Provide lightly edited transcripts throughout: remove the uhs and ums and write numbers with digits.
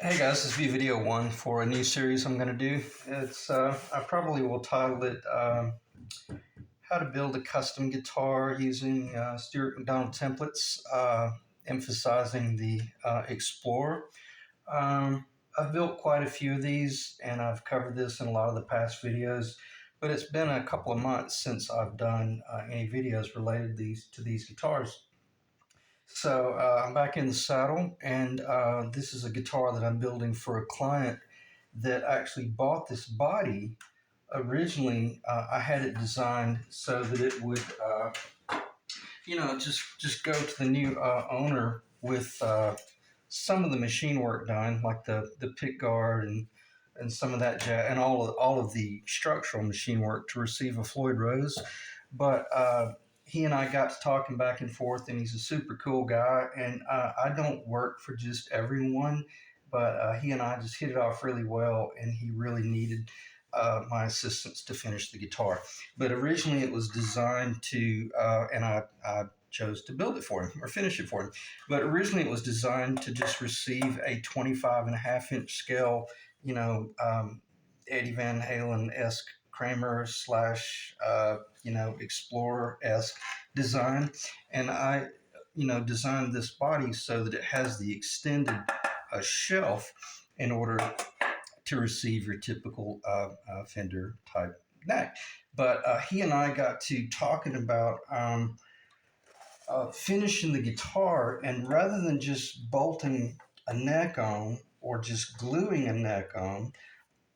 Hey guys, this will be video one for a new series I'm going to do. I probably will title it How to Build a Custom Guitar Using Stuart McDonald Templates, emphasizing the Explorer. I've built quite a few of these and I've covered this in a lot of the past videos, but it's been a couple of months since I've done any videos related to these guitars. So I'm back in the saddle, and this is a guitar that I'm building for a client that actually bought this body. Originally, I had it designed so that it would, just go to the new owner with some of the machine work done, like the pickguard and some of that jazz, and all of the structural machine work to receive a Floyd Rose. But he and I got to talking back and forth, and he's a super cool guy. And I don't work for just everyone, but he and I just hit it off really well, and he really needed my assistance to finish the guitar. But originally it was designed to, and I chose to build it for him or finish it for him. But originally it was designed to just receive a 25.5 inch scale, Eddie Van Halen-esque Kramer slash, Explorer-esque design. And I, designed this body so that it has the extended shelf in order to receive your typical Fender type neck. But he and I got to talking about finishing the guitar, and rather than just bolting a neck on or just gluing a neck on,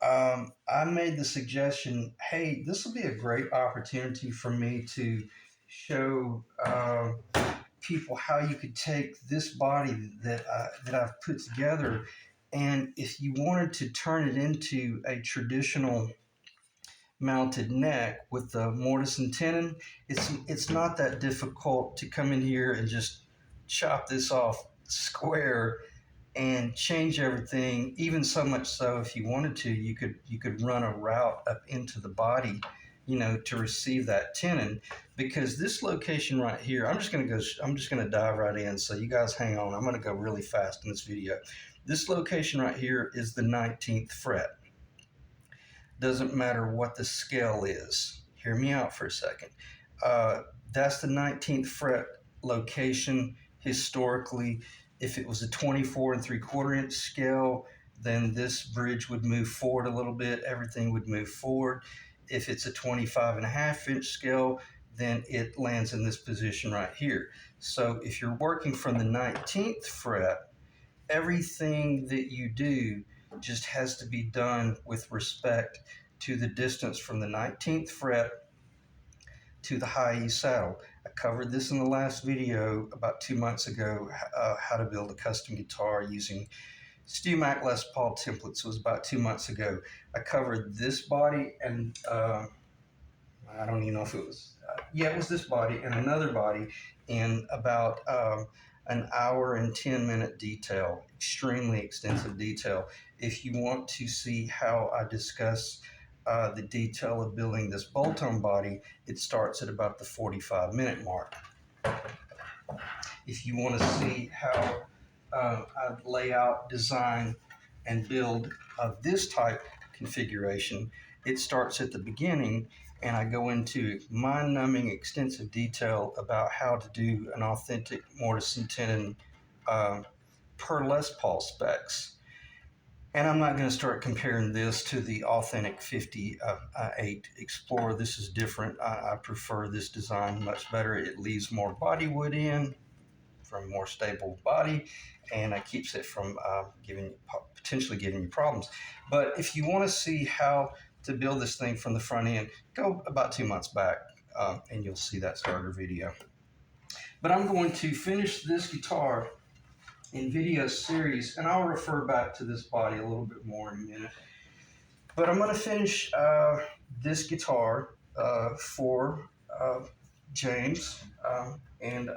I made the suggestion, hey, this will be a great opportunity for me to show people how you could take this body that I've put together, and if you wanted to turn it into a traditional mounted neck with the mortise and tenon, it's not that difficult to come in here and just chop this off square and change everything. Even so much so, if you wanted to, you could run a route up into the body, to receive that tenon. Because this location right here, I'm just gonna dive right in. So you guys hang on. I'm gonna go really fast in this video. This location right here is the 19th fret. Doesn't matter what the scale is. Hear me out for a second. That's the 19th fret location historically. If it was a 24 3/4 inch scale, then this bridge would move forward a little bit. Everything would move forward. If it's a 25.5 inch scale, then it lands in this position right here. So if you're working from the 19th fret, everything that you do just has to be done with respect to the distance from the 19th fret to the high E saddle. I covered this in the last video about 2 months ago, how to build a custom guitar using StewMac Les Paul templates. It was about 2 months ago. I covered this body, and I don't even know if it was, it was this body and another body in about an hour and 10-minute detail, extremely extensive detail. If you want to see how I discuss the detail of building this bolt-on body, it starts at about the 45-minute mark. If you want to see how I lay out, design, and build this type configuration, it starts at the beginning, and I go into mind-numbing extensive detail about how to do an authentic mortise and tenon per Les Paul specs. And I'm not going to start comparing this to the authentic 58 Explorer. This is different. I prefer this design much better. It leaves more bodywood in from a more stable body, and it keeps it from potentially giving you problems. But if you want to see how to build this thing from the front end, go about 2 months back, and you'll see that starter video. But I'm going to finish this guitar in video series, and I'll refer back to this body a little bit more in a minute. But I'm going to finish this guitar for James, and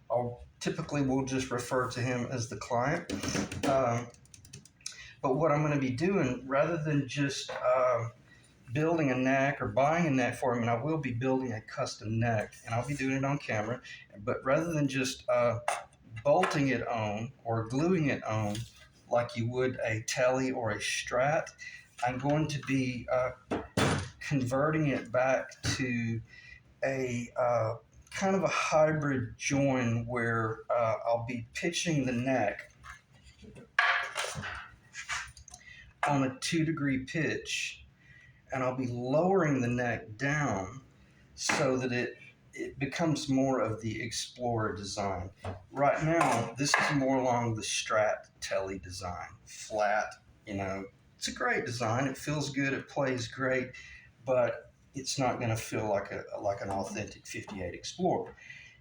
I'll typically will just refer to him as the client. But what I'm going to be doing, rather than just building a neck or buying a neck for him, and I will be building a custom neck, and I'll be doing it on camera, but rather than just bolting it on or gluing it on like you would a Tele or a Strat. I'm going to be converting it back to a kind of a hybrid join where I'll be pitching the neck on a 2-degree pitch, and I'll be lowering the neck down so that it becomes more of the Explorer design. Right now, this is more along the Strat Tele design, flat. It's a great design. It feels good. It plays great, but it's not going to feel like an authentic '58 Explorer.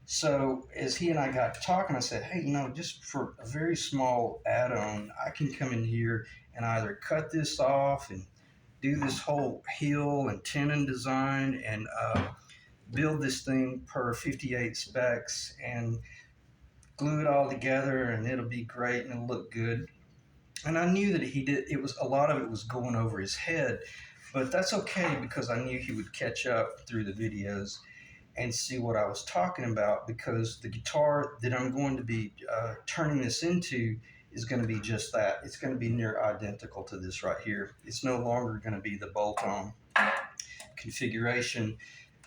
So as he and I got talking, I said, hey, just for a very small add-on, I can come in here and either cut this off and do this whole heel and tenon design and build this thing per '58 specs and glue it all together, and it'll be great and it'll look good. And I knew that it was a lot of it was going over his head, but that's okay because I knew he would catch up through the videos and see what I was talking about, because the guitar that I'm going to be turning this into is going to be just that. It's going to be near identical to this right here. It's no longer going to be the bolt-on configuration,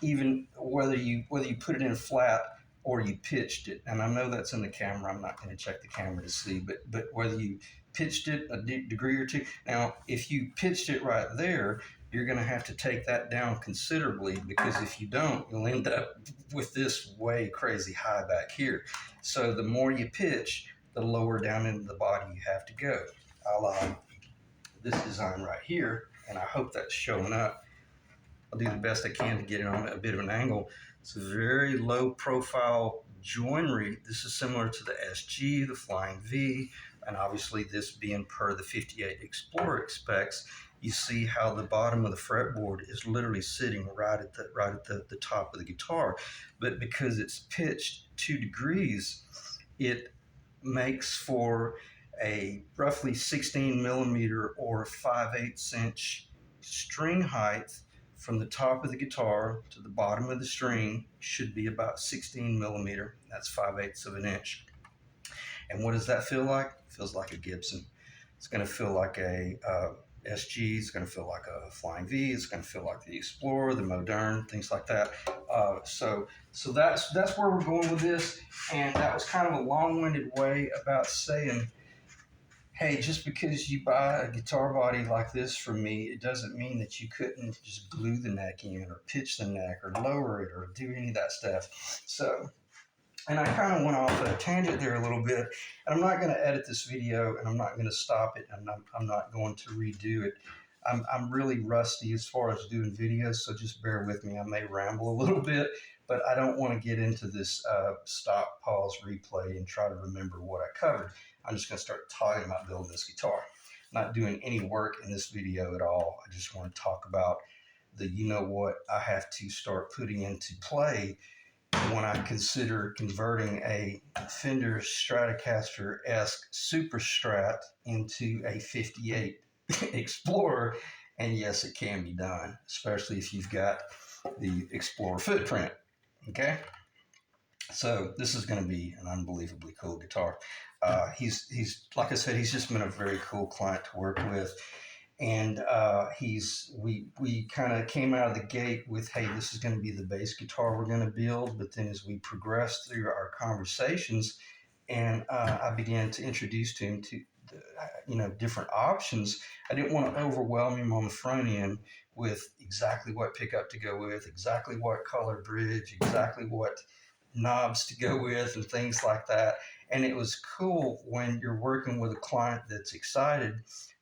even whether you put it in flat or you pitched it. And I know that's in the camera. I'm not going to check the camera to see, but whether you pitched it a degree or two. Now, if you pitched it right there, you're going to have to take that down considerably, because if you don't, you'll end up with this way crazy high back here. So the more you pitch, the lower down into the body you have to go. I'll this design right here, and I hope that's showing up. I'll do the best I can to get it on a bit of an angle. It's a very low profile joinery. This is similar to the SG, the Flying V, and obviously this being per the '58 Explorer specs. You see how the bottom of the fretboard is literally sitting right at the top of the guitar. But because it's pitched 2 degrees, it makes for a roughly 16 millimeter or 5/8 inch string height from the top of the guitar to the bottom of the string. Should be about 16 millimeter. That's 5/8 of an inch. And what does that feel like? It feels like a Gibson. It's going to feel like a SG. It's going to feel like a Flying V. It's going to feel like the Explorer, the Modern, things like that. So that's where we're going with this. And that was kind of a long-winded way about saying, hey, just because you buy a guitar body like this from me, it doesn't mean that you couldn't just glue the neck in or pitch the neck or lower it or do any of that stuff. So, and I kind of went off a tangent there a little bit, and I'm not going to edit this video, and I'm not going to stop it, and I'm not going to redo it. I'm really rusty as far as doing videos, so just bear with me. I may ramble a little bit, but I don't want to get into this stop, pause, replay, and try to remember what I covered. I'm just going to start talking about building this guitar. I'm not doing any work in this video at all. I just want to talk about the what I have to start putting into play when I consider converting a Fender Stratocaster-esque Super Strat into a '58 Explorer. And yes, it can be done, especially if you've got the Explorer footprint. Okay, so this is going to be an unbelievably cool guitar. He's like I said, he's just been a very cool client to work with. And we kind of came out of the gate with, hey, this is going to be the bass guitar we're going to build. But then as we progressed through our conversations, and I began to introduce to him to different options, I didn't want to overwhelm him on the front end with exactly what pickup to go with, exactly what color bridge, exactly what knobs to go with, and things like that. And it was cool when you're working with a client that's excited.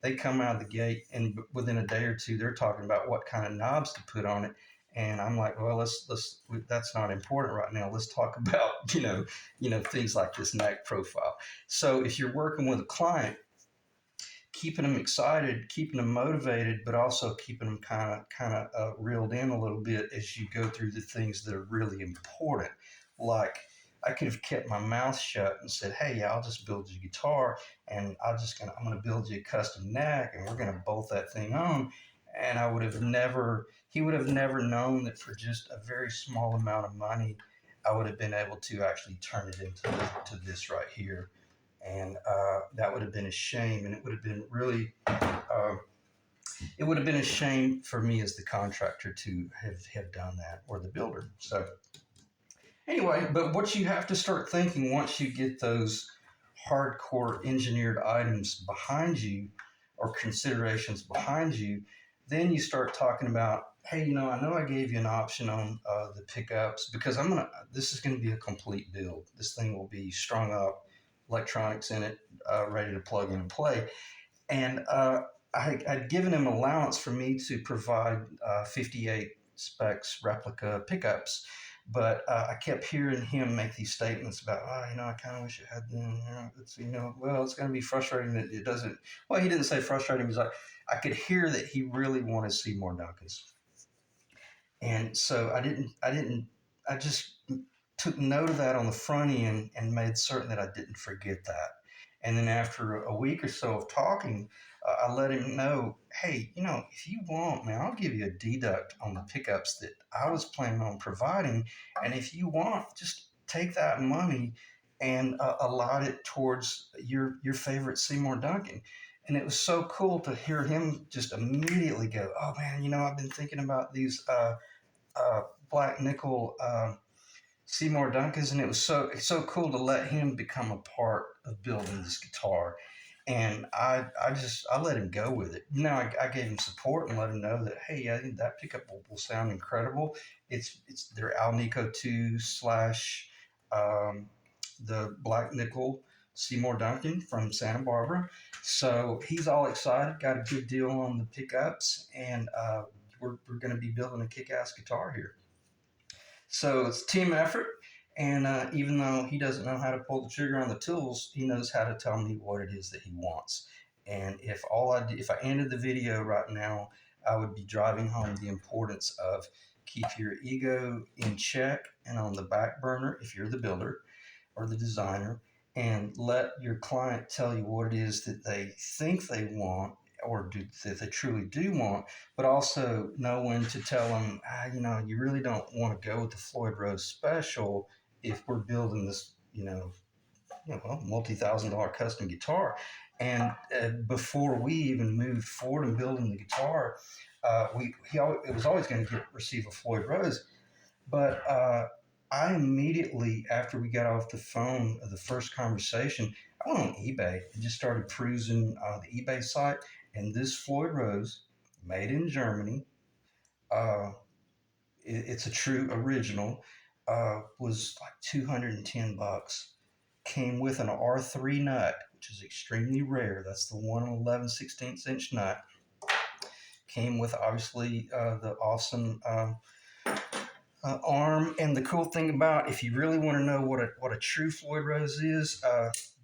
They come out of the gate, and within a day or two, they're talking about what kind of knobs to put on it. And I'm like, well, that's not important right now. Let's talk about, things like this neck profile. So if you're working with a client, keeping them excited, keeping them motivated, but also keeping them kind of reeled in a little bit as you go through the things that are really important. Like, I could have kept my mouth shut and said, hey, I'll just build you a guitar, and I'm going to build you a custom neck, and we're going to bolt that thing on. And he would have never known that for just a very small amount of money, I would have been able to actually turn it into this right here. and that would have been a shame, and it would have been really. It would have been a shame for me as the contractor to have done that, or the builder. So anyway, but what you have to start thinking once you get those hardcore engineered items behind you or considerations behind you, then you start talking about, hey, I know I gave you an option on the pickups because this is gonna be a complete build. This thing will be strung up, electronics in it, ready to plug in and play. And I'd given him allowance for me to provide 58 specs replica pickups, but I kept hearing him make these statements about, I kind of wish it had them. Well, it's going to be frustrating that it doesn't. Well, he didn't say frustrating. He was like, I could hear that he really wanted Seymour Duncan's, and so I just took note of that on the front end and made certain that I didn't forget that. And then after a week or so of talking, I let him know, hey, if you want, man, I'll give you a deduct on the pickups that I was planning on providing. And if you want, just take that money and allot it towards your favorite Seymour Duncan. And it was so cool to hear him just immediately go, oh man, I've been thinking about these black nickel Seymour Duncan's, and it was so cool to let him become a part of building this guitar. And I let him go with it. I gave him support and let him know that, hey, I think that pickup will sound incredible. It's their Alnico 2 slash the black nickel Seymour Duncan from Santa Barbara. So he's all excited, got a good deal on the pickups, and we're going to be building a kick-ass guitar here. So it's a team effort. And even though he doesn't know how to pull the trigger on the tools, he knows how to tell me what it is that he wants. And if I ended the video right now, I would be driving home the importance of keep your ego in check and on the back burner if you're the builder or the designer, and let your client tell you what it is that they think they want or that they truly do want, but also know when to tell them, you really don't want to go with the Floyd Rose Special if we're building this, multi-thousand-dollar custom guitar. And before we even moved forward in building the guitar, it was always going to receive a Floyd Rose, but I immediately, after we got off the phone, the first conversation, I went on eBay and just started cruising the eBay site. And this Floyd Rose, made in Germany, uh, it's a true original, was like $210. Came with an R3 nut, which is extremely rare. That's the 1 11/16 inch nut. Came with obviously the awesome arm. And the cool thing about, if you really want to know what a true Floyd Rose is,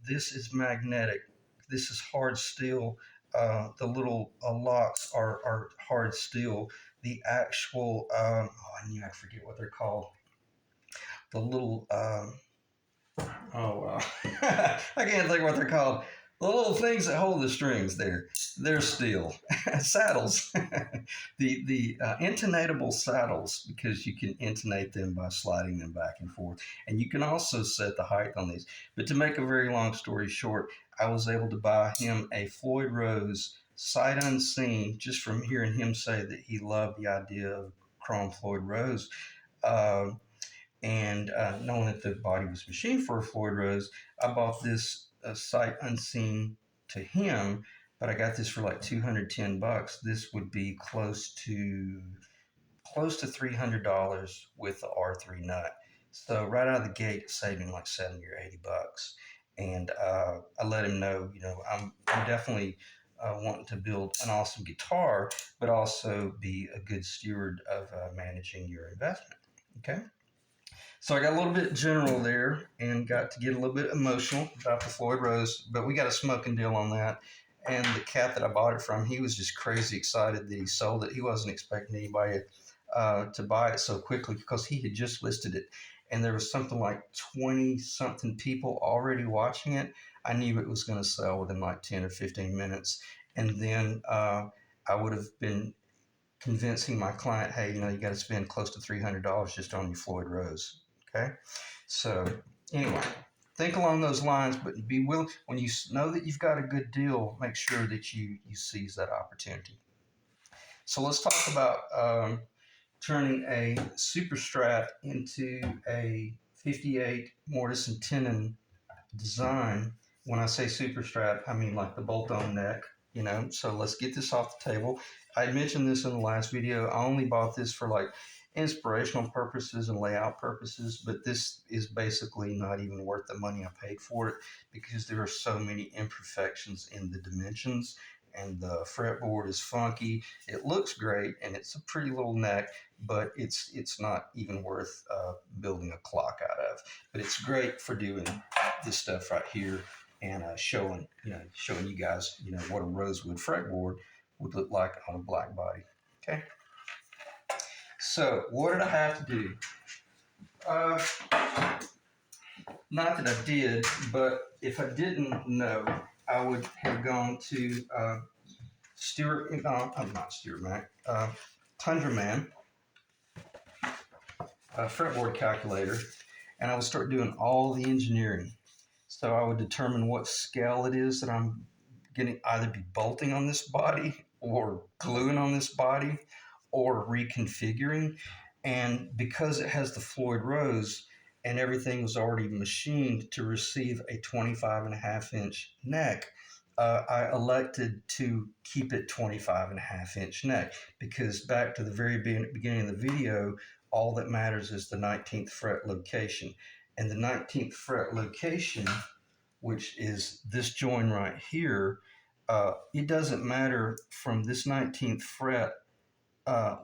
this is magnetic. This is hard steel. The little locks are hard steel. The actual, I forget what they're called. The little, I can't think what they're called. The little things that hold the strings they're steel. Saddles, the intonatable saddles, because you can intonate them by sliding them back and forth. And you can also set the height on these. But to make a very long story short, I was able to buy him a Floyd Rose sight unseen just from hearing him say that he loved the idea of chrome Floyd Rose. And knowing that the body was machined for a Floyd Rose, I bought this sight unseen to him, but I got this for like $210. This would be close to $300 with the R3 nut. So right out of the gate, saving like 70 or $80. And I let him know, I'm definitely wanting to build an awesome guitar, but also be a good steward of managing your investment. Okay. So I got a little bit general there and got to get a little bit emotional about the Floyd Rose, but we got a smoking deal on that. And the cat that I bought it from, he was just crazy excited that he sold it. He wasn't expecting anybody to buy it so quickly because he had just listed it. And there was something like 20 something people already watching it. I knew it was going to sell within like 10 or 15 minutes. And then I would have been convincing my client, hey, you got to spend close to $300 just on your Floyd Rose. Okay. So anyway, think along those lines, but be willing, when you know that you've got a good deal, make sure that you seize that opportunity. So let's talk about turning a Super Strat into a 58 mortise and tenon design. When I say Super Strat, I mean like the bolt-on neck, you know. So let's get this off the table. I mentioned this in the last video. I only bought this for like inspirational purposes and layout purposes, but this is basically not even worth the money I paid for it because there are so many imperfections in the dimensions, and the fretboard is funky. It looks great and it's a pretty little neck, but it's not even worth building a clock out of. But it's great for doing this stuff right here and showing you guys what a rosewood fretboard would look like on a black body. Okay. So what did I have to do? Not that I did, but if I didn't know, I would have gone to StewMac, TundraMan, fretboard calculator, and I would start doing all the engineering. So I would determine what scale it is that I'm going to either be bolting on this body or gluing on this body or reconfiguring. And because it has the Floyd Rose and everything was already machined to receive a 25.5-inch neck, I elected to keep it 25.5-inch neck because back to the very beginning of the video, all that matters is the 19th fret location. And the 19th fret location, which is this join right here, it doesn't matter from this 19th fret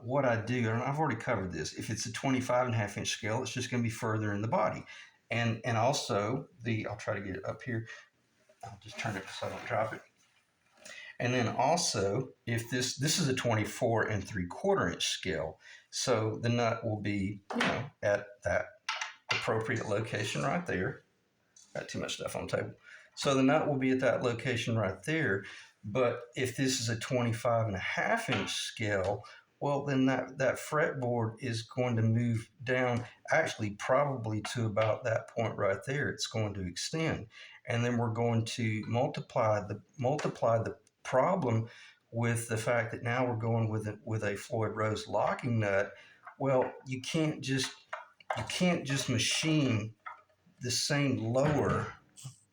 what I do, and I've already covered this. If it's a 25.5-inch scale, it's just going to be further in the body. And also, I'll try to get it up here. I'll just turn it so I don't drop it. And then also, if this is a 24.75-inch scale, so the nut will be, at that appropriate location right there. Got too much stuff on the table. So the nut will be at that location right there. But if this is a 25.5-inch scale, well, then that fretboard is going to move down, actually probably to about that point right there. It's going to extend. And then we're going to multiply the problem with the fact that now we're going with a Floyd Rose locking nut. Well, you can't just machine the same lower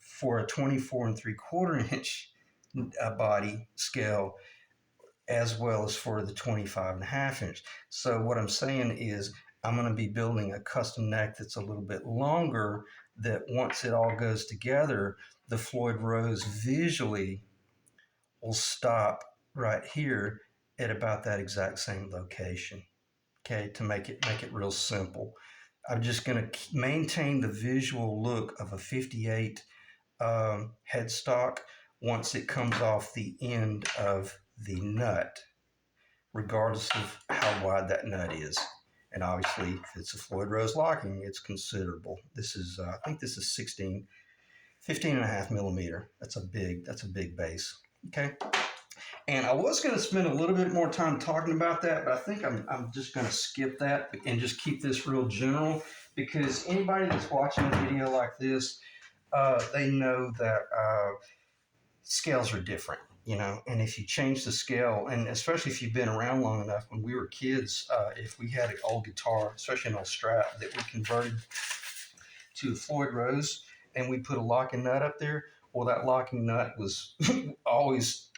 for a 24.75-inch body scale as well as for the 25.5-inch. So what I'm saying is I'm going to be building a custom neck that's a little bit longer, that once it all goes together, the Floyd Rose visually will stop right here at about that exact same location. Okay, to make it real simple. I'm just going to maintain the visual look of a 58 headstock once it comes off the end of the nut, regardless of how wide that nut is. And obviously, if it's a Floyd Rose locking, it's considerable. This is, I think this is 15.5 millimeter. That's a big base. Okay. And I was going to spend a little bit more time talking about that, but I think I'm just going to skip that and just keep this real general, because anybody that's watching a video like this, they know that scales are different, and if you change the scale, and especially if you've been around long enough, when we were kids, if we had an old guitar, especially an old Strat that we converted to a Floyd Rose and we put a locking nut up there, well, that locking nut was always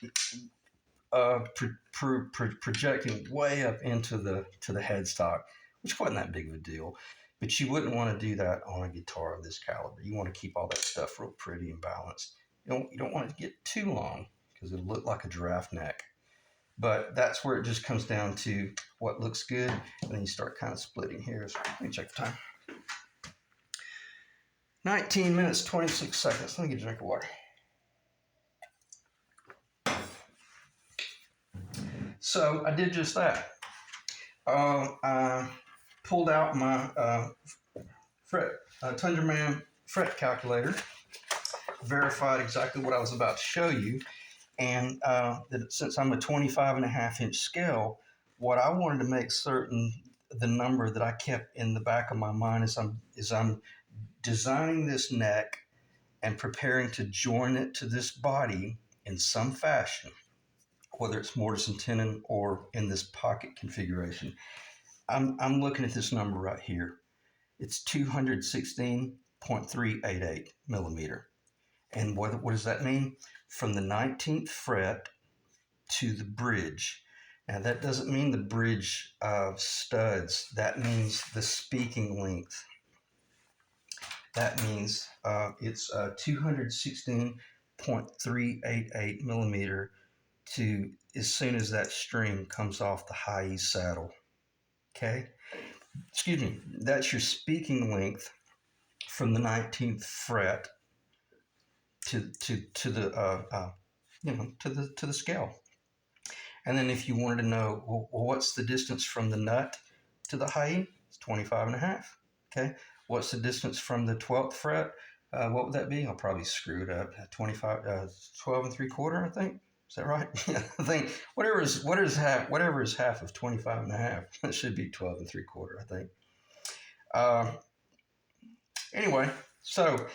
projecting way up into the headstock, which wasn't that big of a deal. But you wouldn't want to do that on a guitar of this caliber. You want to keep all that stuff real pretty and balanced. You don't want it to get too long because it'll look like a giraffe neck. But that's where it just comes down to what looks good, and then you start kind of splitting hairs. Let me check the time. 19 minutes, 26 seconds. Let me get a drink of water. So I did just that. I pulled out my TundraMan fret calculator, verified exactly what I was about to show you, and that since I'm a 25.5-inch scale, what I wanted to make certain, the number that I kept in the back of my mind is I'm designing this neck and preparing to join it to this body in some fashion, whether it's mortise and tenon or in this pocket configuration. I'm looking at this number right here. It's 216.388 millimeter. And what does that mean? From the 19th fret to the bridge. Now, that doesn't mean the bridge studs. That means the speaking length. That means it's 216.388 millimeter to as soon as that string comes off the high E saddle. Okay? Excuse me. That's your speaking length from the 19th fret to the to the scale. And then if you wanted to know, well, what's the distance from the nut to the high E? It's 25 and a half. Okay. What's the distance from the 12th fret? What would that be? I'll probably screw it up. 12 and 3/4, I think. Is that right? Yeah, I think whatever is half of 25 and a half. That should be 12 and 3/4, I think. Uh, anyway, so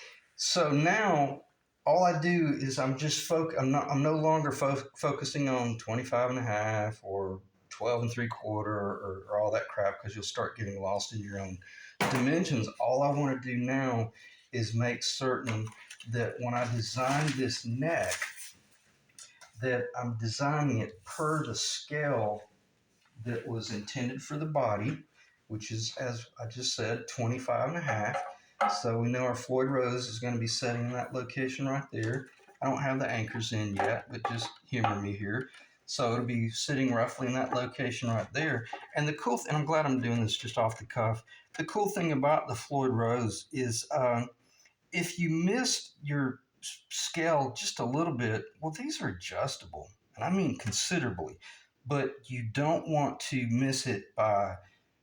now all I do is I'm no longer focusing on 25 and a half or 12 and 3/4 or all that crap, because you'll start getting lost in your own dimensions. All I want to do now is make certain that when I design this neck, that I'm designing it per the scale that was intended for the body, which is, as I just said, 25 and a half. So we know our Floyd Rose is going to be setting in that location right there. I don't have the anchors in yet, but just humor me here. So it'll be sitting roughly in that location right there. And and I'm glad I'm doing this just off the cuff. The cool thing about the Floyd Rose is if you missed your scale just a little bit, well, these are adjustable, and I mean considerably. But you don't want to miss it by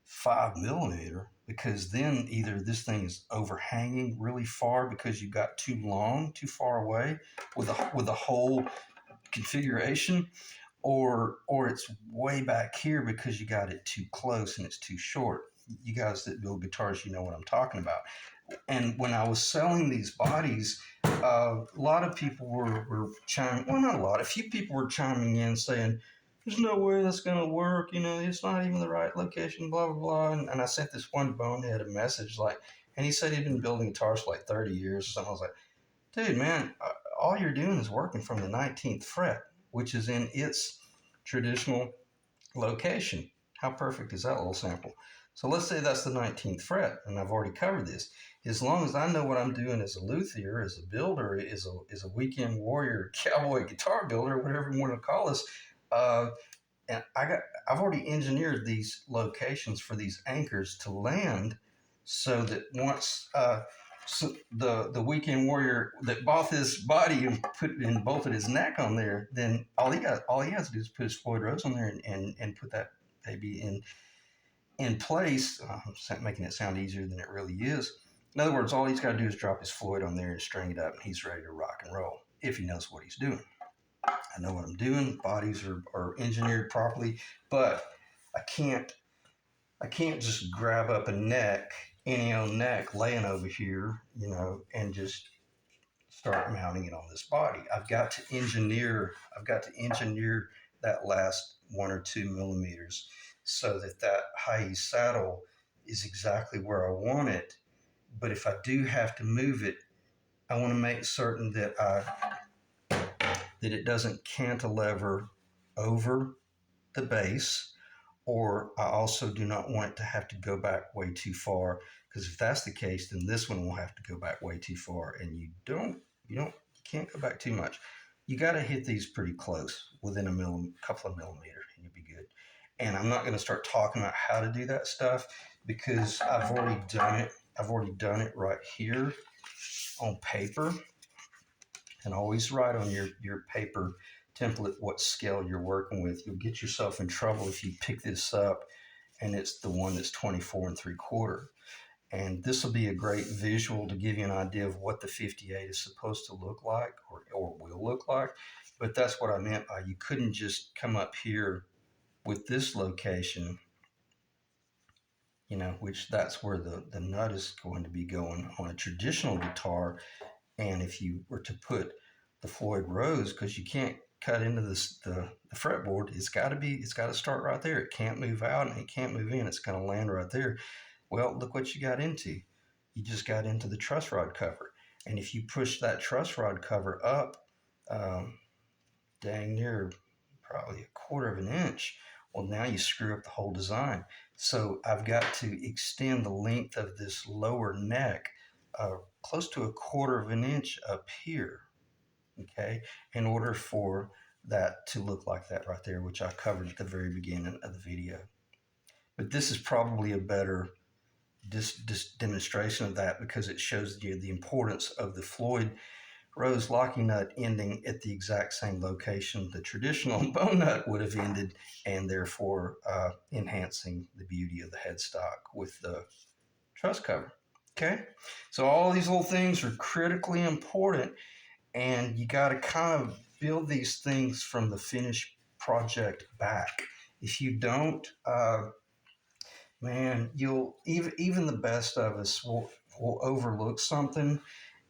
5 millimeter, because then either this thing is overhanging really far because you got too far away with a whole configuration, or it's way back here because you got it too close and it's too short. You guys that build guitars, you know what I'm talking about. And when I was selling these bodies, a lot of people were chiming. Well, not a lot. A few people were chiming in saying, "There's no way that's going to work. You know, it's not even the right location." Blah blah blah. And I sent this one bonehead a message and he said he'd been building guitars for like 30 years or something. I was like, "Dude, man, all you're doing is working from the 19th fret, which is in its traditional location." How perfect is that little sample? So let's say that's the 19th fret, and I've already covered this. As long as I know what I'm doing as a luthier, as a builder, as a weekend warrior, cowboy guitar builder, whatever you want to call us, uh, and I've already engineered these locations for these anchors to land, so that once so the weekend warrior that bought this body and bolted his neck on there, then all he has to do is put his Floyd Rose on there and put that baby in place. I'm making it sound easier than it really is. In other words, all he's got to do is drop his Floyd on there and string it up, and he's ready to rock and roll if he knows what he's doing. I know what I'm doing. Bodies are engineered properly, but I can't just grab up a neck, any old neck laying over here, and just start mounting it on this body. I've got to engineer that last 1 or 2 millimeters so that high saddle is exactly where I want it. But if I do have to move it, I want to make certain that it doesn't cantilever over the base, or I also do not want it to have to go back way too far, because if that's the case, then this one will have to go back way too far, and you can't go back too much. You got to hit these pretty close, within a couple of millimeters, and you'll be good. And I'm not going to start talking about how to do that stuff because I've already done it. I've already done it right here on paper. And always write on your paper template what scale you're working with. You'll get yourself in trouble if you pick this up and it's the one that's 24 and 3/4. And this will be a great visual to give you an idea of what the 58 is supposed to look like, or will look like. But that's what I meant by you couldn't just come up here with this location, which that's where the nut is going to be going on a traditional guitar. And if you were to put the Floyd Rose, because you can't cut into the fretboard, it's got to start right there. It can't move out and it can't move in. It's going to land right there. Well, look what you got into. You just got into the truss rod cover. And if you push that truss rod cover up, um, dang near probably a quarter of an inch, well, now you screw up the whole design. So I've got to extend the length of this lower neck close to a quarter of an inch up here, okay, in order for that to look like that right there, which I covered at the very beginning of the video. But this is probably a better demonstration of that because it shows you the importance of the Floyd Rose locking nut ending at the exact same location the traditional bone nut would have ended, and therefore enhancing the beauty of the headstock with the truss cover. Okay, so all these little things are critically important, and you got to kind of build these things from the finished project back. If you don't, man, you'll even the best of us will overlook something,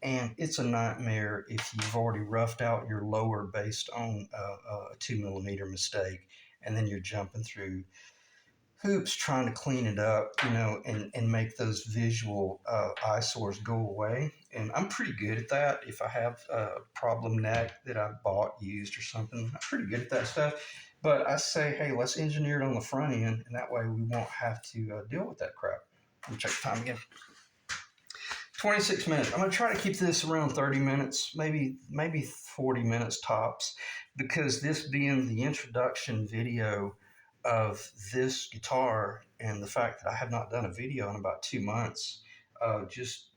and it's a nightmare if you've already roughed out your lower based on a 2 millimeter mistake, and then you're jumping through hoops trying to clean it up, and make those visual eyesores go away. And I'm pretty good at that. If I have a problem neck that I bought used or something, I'm pretty good at that stuff. But I say, hey, let's engineer it on the front end, and that way we won't have to deal with that crap. Let me check the time again. 26 minutes. I'm going to try to keep this around 30 minutes, maybe 40 minutes tops, because this being the introduction video of this guitar and the fact that I have not done a video in about 2 months, just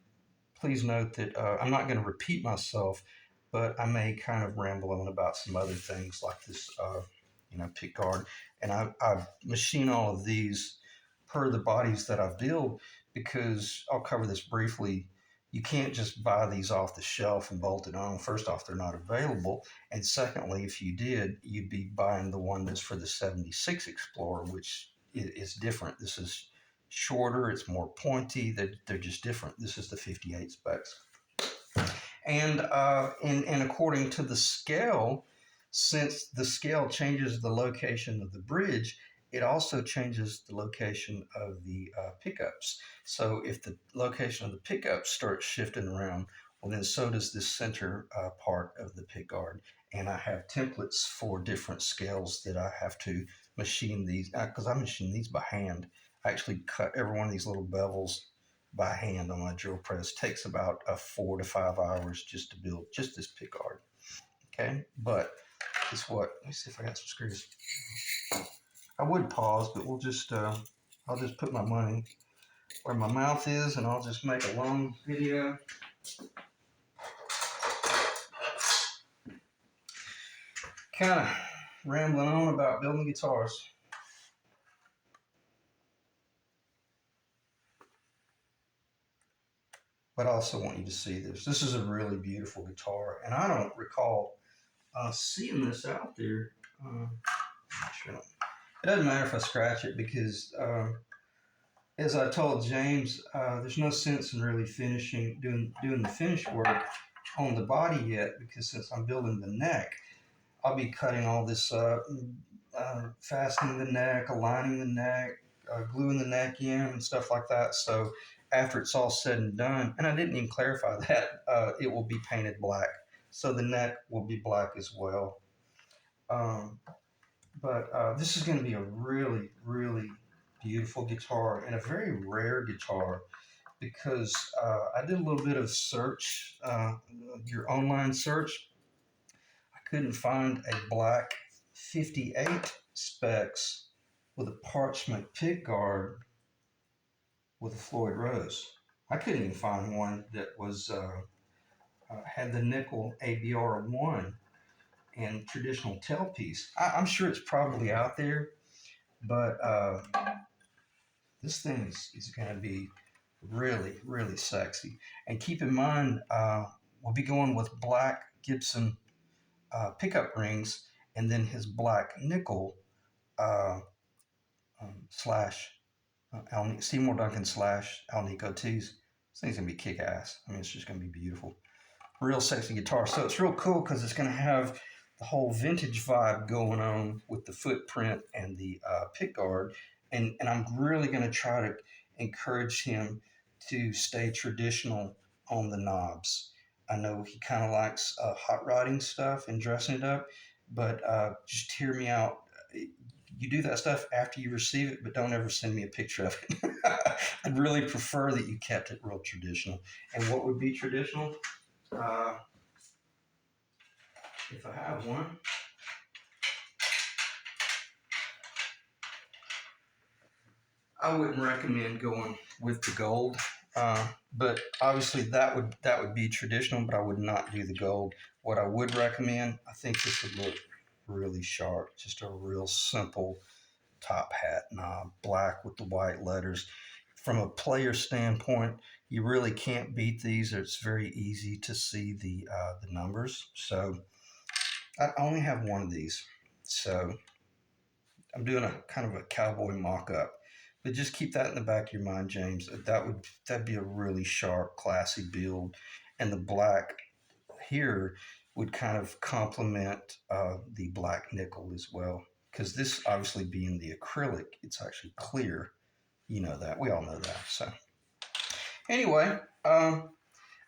please note that I'm not going to repeat myself, but I may kind of ramble on about some other things like this, pickguard. And I machine all of these per the bodies that I've built, because I'll cover this briefly. You can't just buy these off the shelf and bolt it on. First off, they're not available. And secondly, if you did, you'd be buying the one that's for the 76 Explorer, which is different. This is shorter, it's more pointy, they're just different. This is the 58 specs. And according to the scale, since the scale changes the location of the bridge, it also changes the location of the pickups. So if the location of the pickups starts shifting around, well, then so does this center part of the pickguard. And I have templates for different scales that I have to machine these, because I machine these by hand. I actually cut every one of these little bevels by hand on my drill press. It takes about 4 to 5 hours just to build just this pickguard. Okay, but it's what? Let me see if I got some screws. I would pause, but I'll just put my money where my mouth is, and I'll just make a long video. Kind of rambling on about building guitars. But I also want you to see this. This is a really beautiful guitar, and I don't recall seeing this out there. It doesn't matter if I scratch it, because as I told James, there's no sense in really doing the finish work on the body yet, because since I'm building the neck, I'll be cutting all this up, fastening the neck, aligning the neck, gluing the neck in, and stuff like that. So after it's all said and done, and I didn't even clarify that, it will be painted black. So the neck will be black as well. But this is going to be a really, really beautiful guitar, and a very rare guitar, because I did a little bit of search, your online search. I couldn't find a black 58 specs with a parchment pickguard with a Floyd Rose. I couldn't even find one that was had the nickel ABR1 and traditional tailpiece. I'm sure it's probably out there, but this thing is going to be really, really sexy. And keep in mind, we'll be going with black Gibson pickup rings, and then his black nickel slash Seymour Duncan slash Alnico tees. This thing's going to be kick ass. I mean, it's just going to be beautiful. real sexy guitar. So it's real cool because it's going to have the whole vintage vibe going on with the footprint and the pickguard. And I'm really going to try to encourage him to stay traditional on the knobs. I know he kind of likes hot rodding stuff and dressing it up, but just hear me out. You do that stuff after you receive it, but don't ever send me a picture of it. I'd really prefer that you kept it real traditional. And what would be traditional? Uh, if I have one, I wouldn't recommend going with the gold. But obviously that would be traditional, but I would not do the gold. What I would recommend, I think this would look really sharp, just a real simple top hat knob, black with the white letters. From a player standpoint, you really can't beat these. It's very easy to see the numbers. So I only have one of these. So I'm doing a kind of a cowboy mock-up. But just keep that in the back of your mind, James. That'd be a really sharp, classy build, and the black here would kind of complement the black nickel as well. Because this, obviously, being the acrylic, it's actually clear. You know that. We all know that. So anyway,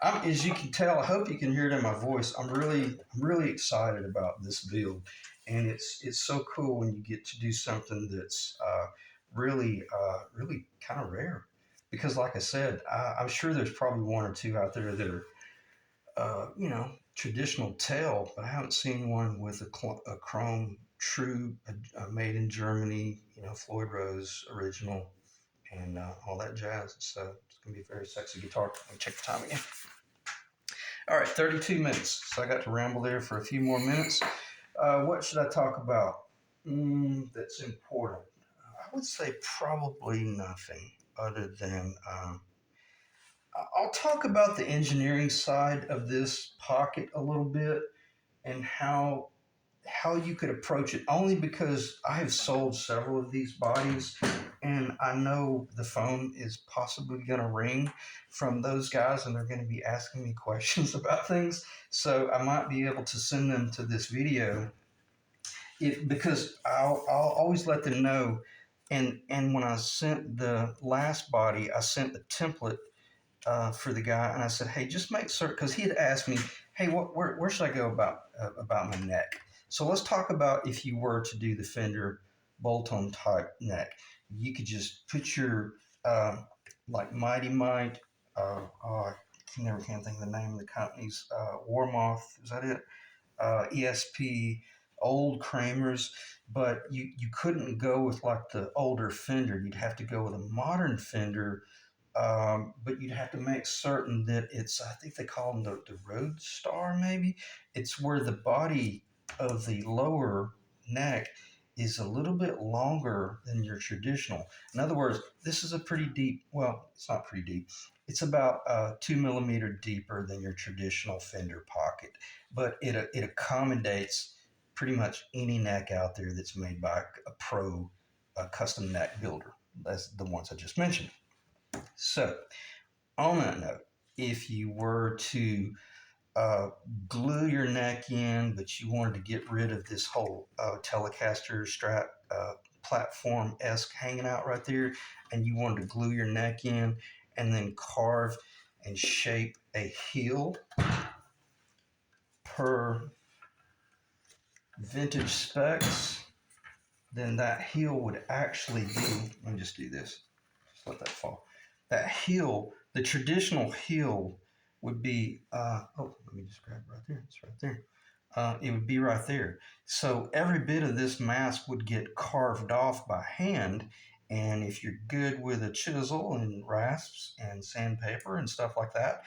as you can tell, I hope you can hear it in my voice. I'm really excited about this build, and it's so cool when you get to do something that's really kind of rare. Because, like I said, I'm sure there's probably one or two out there that are, traditional tail, but I haven't seen one with a chrome true, made in Germany, Floyd Rose original, and all that jazz. So it's gonna be a very sexy guitar. Let me check the time again. All right, 32 minutes. So I got to ramble there for a few more minutes. What should I talk about that's important? I would say probably nothing other than I'll talk about the engineering side of this pocket a little bit and how you could approach it. Only because I have sold several of these bodies, and I know the phone is possibly going to ring from those guys, and they're going to be asking me questions about things. So I might be able to send them to this video because I'll always let them know. And when I sent the last body, I sent the template for the guy, and I said, "Hey, just make certain," because he had asked me, "Hey, where should I go about my neck?" So let's talk about if you were to do the Fender bolt-on type neck, you could just put your like Mighty Might. I never can think of the name of the company's Warmoth. Is that it? ESP, old Kramers, but you couldn't go with like the older Fender. You'd have to go with a modern Fender, but you'd have to make certain that it's, I think they call them the Road Star, maybe. It's where the body of the lower neck is a little bit longer than your traditional. In other words, this is a pretty deep, well, it's not pretty deep. It's about 2 millimeter deeper than your traditional Fender pocket, but it accommodates pretty much any neck out there that's made by a pro custom neck builder. That's the ones I just mentioned. So, on that note, if you were to uh, glue your neck in, but you wanted to get rid of this whole Telecaster Strat platform esque hanging out right there, and you wanted to glue your neck in and then carve and shape a heel per vintage specs, then that heel would actually be, let me just do this, just let that fall. That heel, the traditional heel would be, let me just grab it right there, it's right there. It would be right there. So every bit of this mask would get carved off by hand. And if you're good with a chisel and rasps and sandpaper and stuff like that,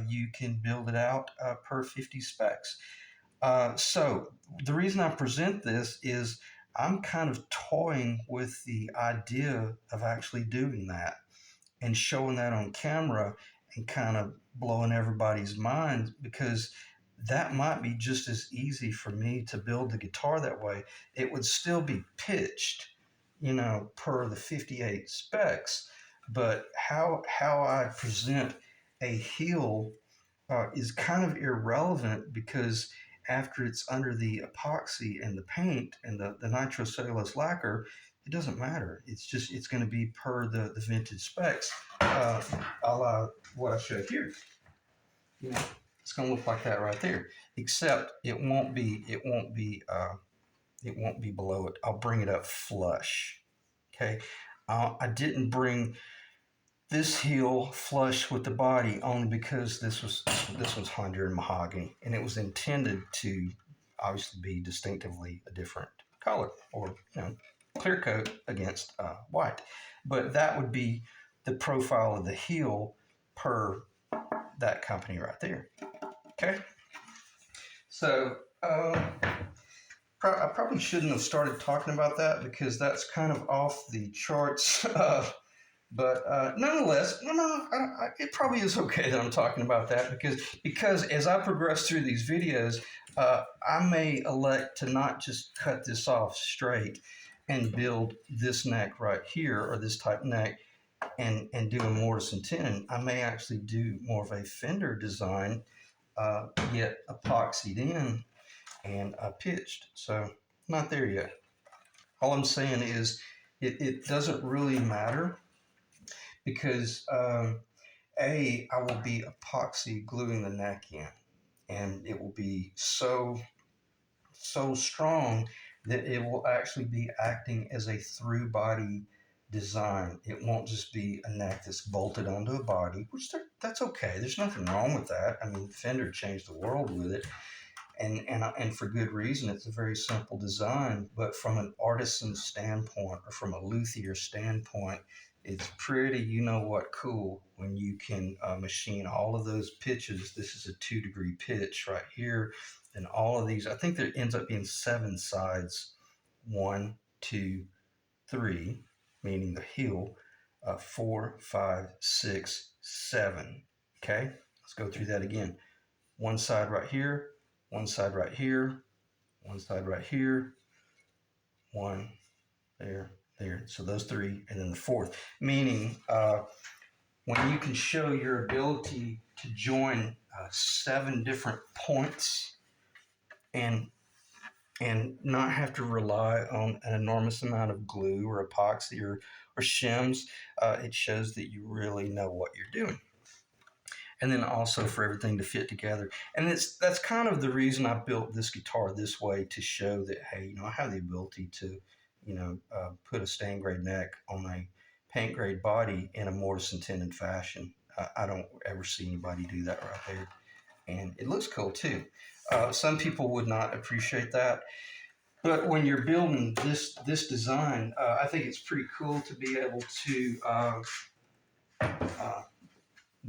you can build it out per 50 specs. So the reason I present this is I'm kind of toying with the idea of actually doing that and showing that on camera and kind of blowing everybody's mind, because that might be just as easy for me to build the guitar that way. It would still be pitched, per the 58 specs, but how I present a heel is kind of irrelevant because after it's under the epoxy and the paint and the nitrocellulose lacquer, it doesn't matter. It's going to be per the vintage specs, a la what I showed here. You know, it's going to look like that right there. Except it won't be below it. I'll bring it up flush. Okay. I didn't bring this heel flush with the body only because this was Honduran mahogany, and it was intended to obviously be distinctively a different color, or clear coat against white. But that would be the profile of the heel per that company right there. Okay, so I probably shouldn't have started talking about that because that's kind of off the charts. But nonetheless, it probably is okay that I'm talking about that because as I progress through these videos, I may elect to not just cut this off straight and build this neck right here or this type neck and do a mortise and tenon. I may actually do more of a fender design, get epoxied in and pitched. So not there yet. All I'm saying is it doesn't really matter because I will be epoxy gluing the neck in, and it will be so strong that it will actually be acting as a through body design. It won't just be a neck that's bolted onto a body, which that's okay. There's nothing wrong with that. I mean, Fender changed the world with it, and for good reason. It's a very simple design, but from an artisan standpoint or from a luthier standpoint, it's pretty, cool when you can machine all of those pitches. This is a 2-degree pitch right here, and all of these. I think there ends up being 7 sides, 1, 2, 3, meaning the heel, 4, 5, 6, 7. Okay, let's go through that again. One side right here, one side right here, one side right here, one there, there. So those 3, and then the 4th, meaning when you can show your ability to join 7 different points and not have to rely on an enormous amount of glue or epoxy or shims, it shows that you really know what you're doing. And then also for everything to fit together. And that's kind of the reason I built this guitar this way, to show that, hey, I have the ability to, put a stain grade neck on a paint grade body in a mortise and tenon fashion. I don't ever see anybody do that right there. And it looks cool too. Some people would not appreciate that. But when you're building this design, I think it's pretty cool to be able to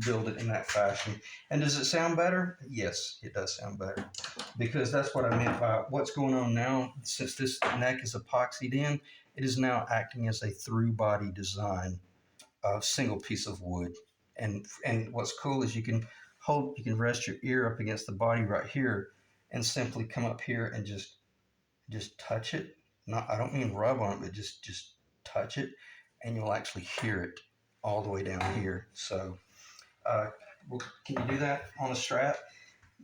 build it in that fashion. And does it sound better? Yes, it does sound better, because that's what I meant by what's going on now. Since this neck is epoxied in, it is now acting as a through body design, a single piece of wood. And what's cool is you can rest your ear up against the body right here and simply come up here and just touch it. Not, I don't mean rub on it, but just touch it, and you'll actually hear it all the way down here. So can you do that on a Strat?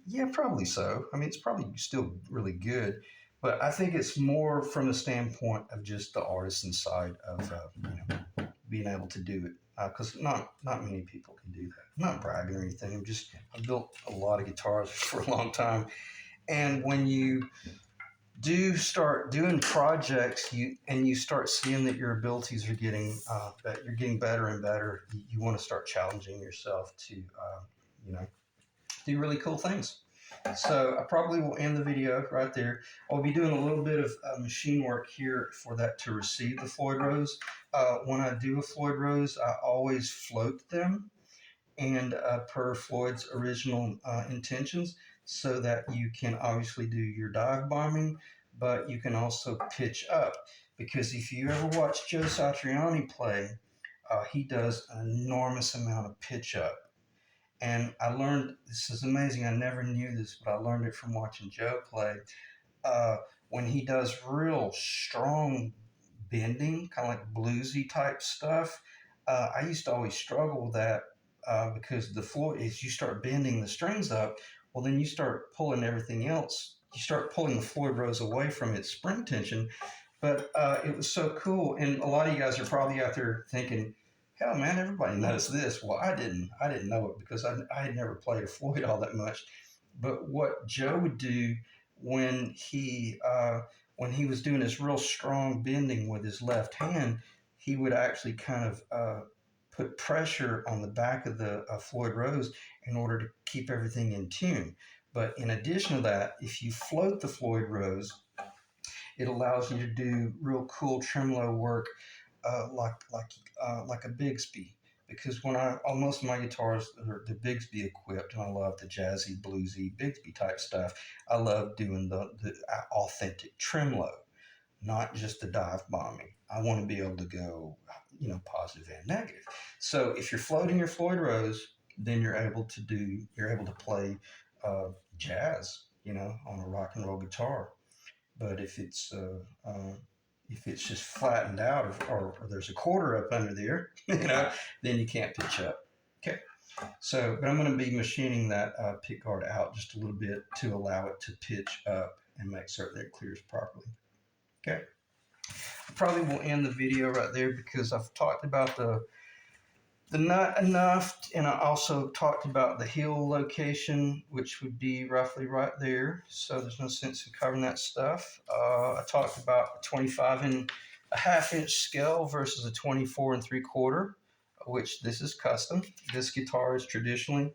Yeah, probably so. I mean, it's probably still really good, but I think it's more from the standpoint of just the artisan side of being able to do it, because not many people can do that. I'm not bragging or anything. I've built a lot of guitars for a long time, and when you do start doing projects, you start seeing that your abilities are getting that you're getting better and better. You want to start challenging yourself to do really cool things. So I probably will end the video right there. I'll be doing a little bit of machine work here for that to receive the Floyd Rose. When I do a Floyd Rose, I always float them, and per Floyd's original intentions, so that you can obviously do your dive bombing, but you can also pitch up. Because if you ever watch Joe Satriani play, he does an enormous amount of pitch up. And I learned, this is amazing, I never knew this, but I learned it from watching Joe play. When he does real strong bending, kind of like bluesy type stuff, I used to always struggle with that because the Floyd, as you start bending the strings up, well, then you start pulling everything else. You start pulling the Floyd Rose away from its spring tension. But it was so cool, and a lot of you guys are probably out there thinking, "Hell, man, everybody knows this." Well, I didn't. I didn't know it because I had never played a Floyd all that much. But what Joe would do when he was doing this real strong bending with his left hand, he would actually kind of put pressure on the back of the Floyd Rose in order to keep everything in tune. But in addition to that, if you float the Floyd Rose, it allows you to do real cool tremolo work, like a Bigsby. Because when most of my guitars are the Bigsby equipped, and I love the jazzy, bluesy Bigsby type stuff. I love doing the authentic tremolo, not just the dive bombing. I want to be able to go, positive and negative. So if you're floating your Floyd Rose, then you're able to play jazz, on a rock and roll guitar. But if it's just flattened out, or there's a quarter up under there, then you can't pitch up. Okay. So, but I'm going to be machining that pickguard out just a little bit to allow it to pitch up and make certain that it clears properly. Okay. I probably will end the video right there because I've talked about the nut enough, and I also talked about the heel location, which would be roughly right there. So there's no sense in covering that stuff. I talked about a 25.5-inch scale versus a 24 3/4, which this is custom. This guitar is traditionally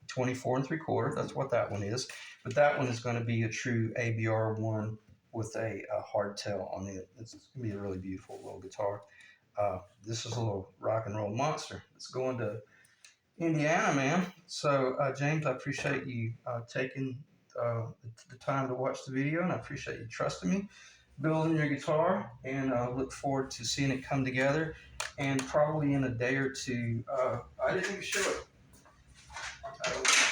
24 3/4. That's what that one is. But that one is going to be a true ABR one with a hardtail on it. It's going to be a really beautiful little guitar. This is a little rock and roll monster. It's going to Indiana, man. So, James, I appreciate you taking the time to watch the video, and I appreciate you trusting me, building your guitar, and I look forward to seeing it come together. And probably in a day or two, I didn't even show it.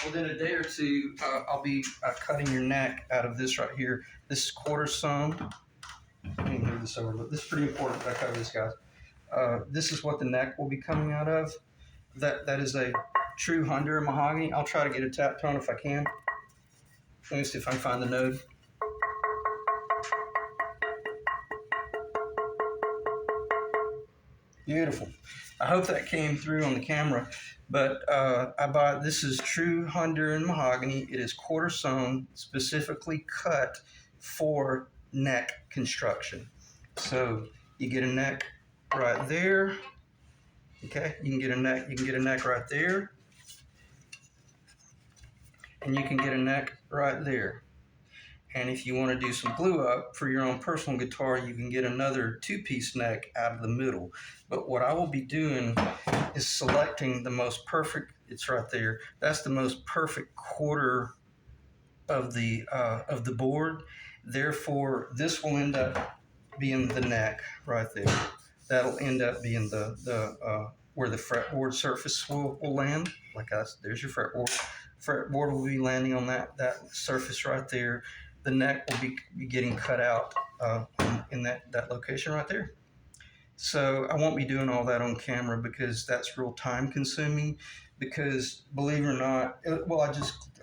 Within a day or two, I'll be cutting your neck out of this right here. This is quarter sewn. Let me move this over. This is pretty important that I cover this, guys. This is what the neck will be coming out of. That is a true Honduran mahogany. I'll try to get a tap tone if I can. Let me see if I can find the node. Beautiful. I hope that came through on the camera. But this is true Honduran mahogany. It is quarter sewn, specifically cut for neck construction. So you get a neck right there. Okay, you can get a neck right there, and you can get a neck right there. And if you want to do some glue up for your own personal guitar, you can get another 2-piece neck out of the middle. But what I will be doing is selecting the most perfect. It's right there. That's the most perfect quarter of the board. Therefore, this will end up being the neck right there. That'll end up being the where the fretboard surface will land. Like there's your fretboard. Fretboard will be landing on that surface right there. The neck will be getting cut out in that location right there. So I won't be doing all that on camera because that's real time consuming. Because believe it or not, I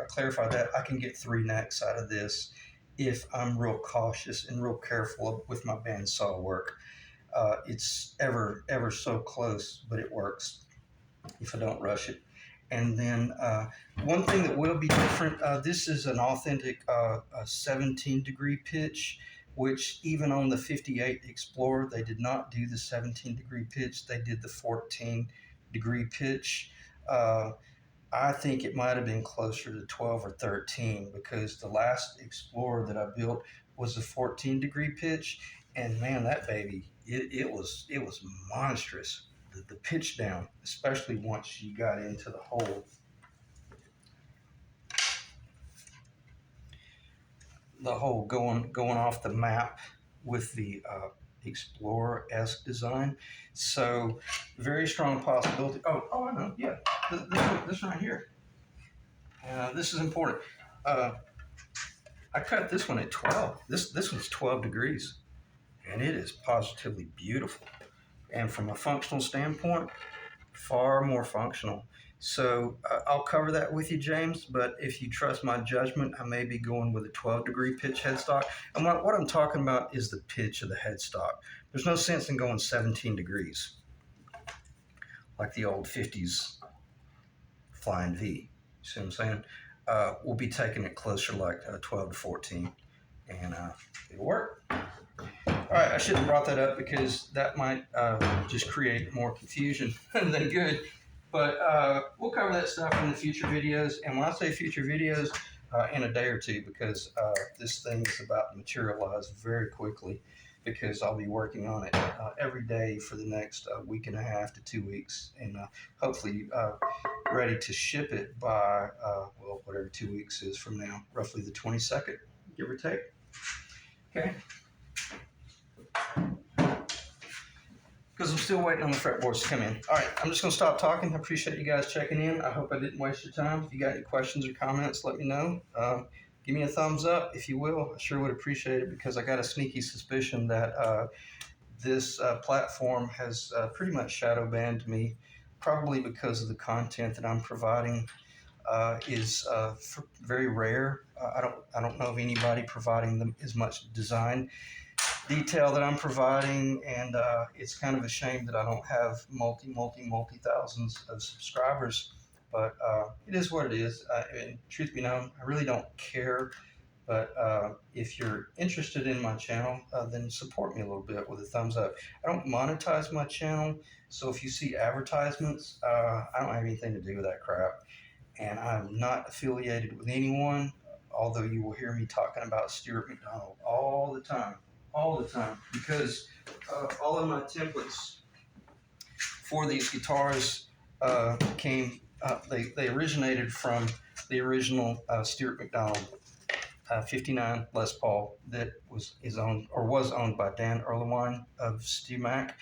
clarified that I can get 3 necks out of this if I'm real cautious and real careful with my bandsaw work. It's ever so close, but it works if I don't rush it. And then one thing that will be different, this is an authentic 17-degree pitch, which even on the 58 Explorer, they did not do the 17-degree pitch. They did the 14-degree pitch. I think it might have been closer to 12 or 13 because the last Explorer that I built was a 14-degree pitch. And man, that baby, it was monstrous. The pitch down, especially once you got into the hole. The hole going off the map with the Explorer-esque design. So very strong possibility. Oh, I know. Yeah, this right here. This is important. I cut this one at 12. This one's 12 degrees, and it is positively beautiful. And from a functional standpoint, far more functional. So I'll cover that with you, James. But if you trust my judgment, I may be going with a 12-degree pitch headstock. And what I'm talking about is the pitch of the headstock. There's no sense in going 17 degrees like the old 50s Flying V. See what I'm saying? We'll be taking it closer like 12 to 14, and it'll work. All right, I should have brought that up because that might just create more confusion than good. But we'll cover that stuff in the future videos. And when I say future videos, in a day or two, because this thing is about to materialize very quickly, because I'll be working on it every day for the next week and a half to 2 weeks, and hopefully ready to ship it by, well, whatever 2 weeks is from now, roughly the 22nd, give or take. Okay. Because I'm still waiting on the fretboards to come in. All right, I'm just going to stop talking. I appreciate you guys checking in. I hope I didn't waste your time. If you got any questions or comments, let me know. Give me a thumbs up, if you will. I sure would appreciate it, because I got a sneaky suspicion that this platform has pretty much shadow banned me, probably because of the content that I'm providing is very rare. I don't know of anybody providing them as much design detail that I'm providing, and it's kind of a shame that I don't have multi thousands of subscribers, but it is what it is. And truth be known, I really don't care, but if you're interested in my channel, then support me a little bit with a thumbs up. I don't monetize my channel, so if you see advertisements, I don't have anything to do with that crap, and I'm not affiliated with anyone, although you will hear me talking about Stuart McDonald all the time, because all of my templates for these guitars they originated from the original Stuart McDonald 59 Les Paul that was owned by Dan Erlewine of StewMac.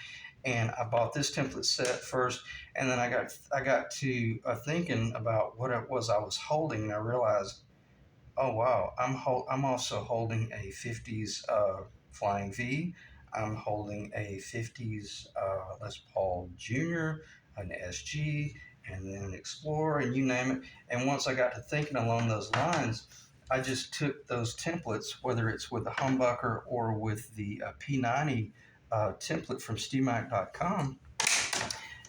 And I bought this template set first, and then I got to thinking about what it was I was holding, and I realized, oh wow, I'm also holding a 50s Flying V. I'm holding a 50s Les Paul Junior, an SG, and then an Explorer, and you name it. And once I got to thinking along those lines, I just took those templates, whether it's with the humbucker or with the P90 template from StewMac.com,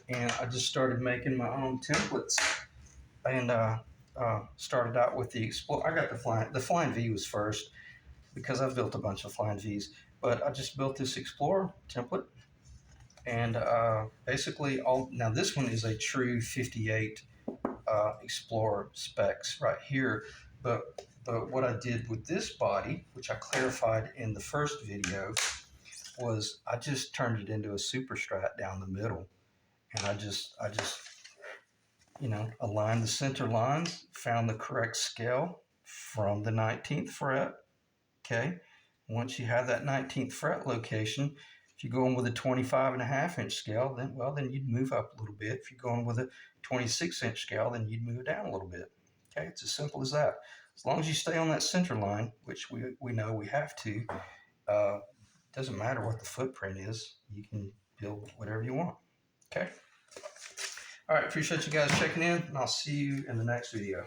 and I just started making my own templates, and started out with the Explorer. I got the Flying V was first, because I've built a bunch of Flying Vs, but I just built this Explorer template, and basically now this one is a true 58 Explorer specs right here, but what I did with this body, which I clarified in the first video, was I just turned it into a super Strat down the middle, and I just aligned the center lines, found the correct scale from the 19th fret. Okay, once you have that 19th fret location, if you're going with a 25.5-inch scale, then you'd move up a little bit. If you're going with a 26-inch scale, then you'd move down a little bit. Okay, it's as simple as that. As long as you stay on that center line, which we know we have to, doesn't matter what the footprint is. You can build whatever you want. Okay. All right, appreciate you guys checking in, and I'll see you in the next video.